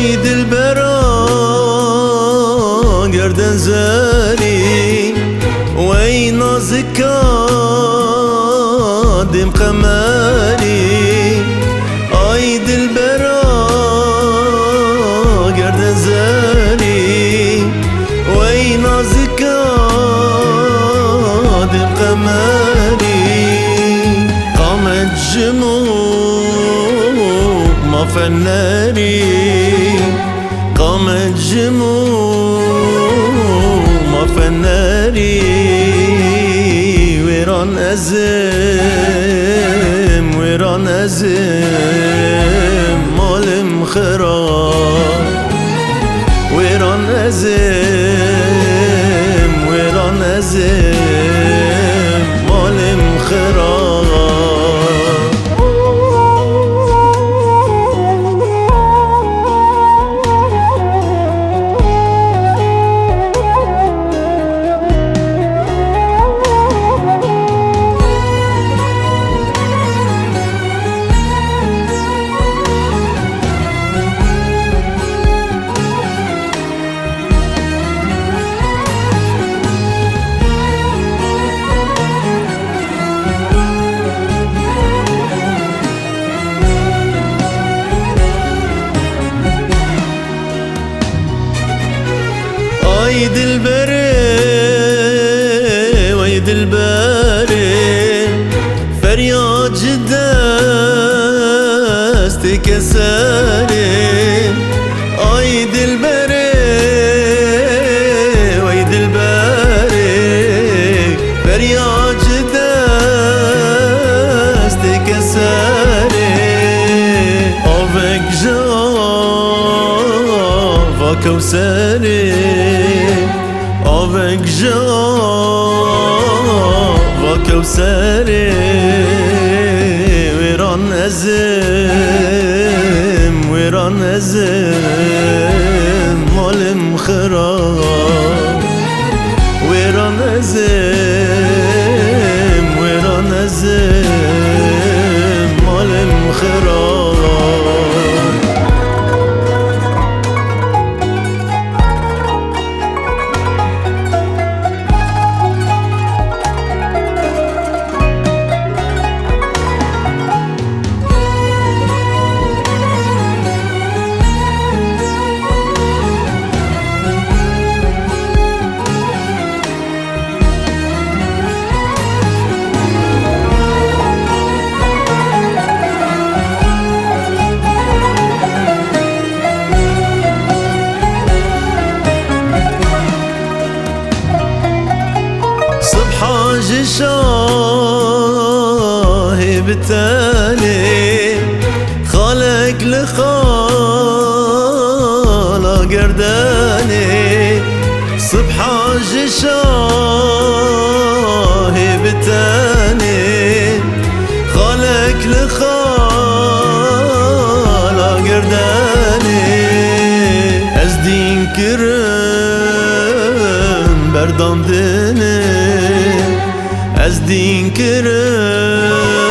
آی دلبرا گردن زنی وی نازکا دم قمری آی دلبرا گردن زنی وی نازکا دم قمری قامت جموع ما فناري قامت جموع ما فناري ويران أزم ويران أزم مالم خراب ويران أزم ويران أزم مالم خراب وای دلبری وای دلبری فریاد دست کسری آی دلبری وای دلبری فریاد دست کسری آوک جا و کوسری آوک جا و کوسری ویران ازم ویران ازم مالم خراب ویران ازم ویران ازم مالم خراب حاج شاهب التالي خالق لخالا قرداني صبح حاج شاهب التالي خالق لخالا قرداني ازدين كرم بردان دني از دین کرم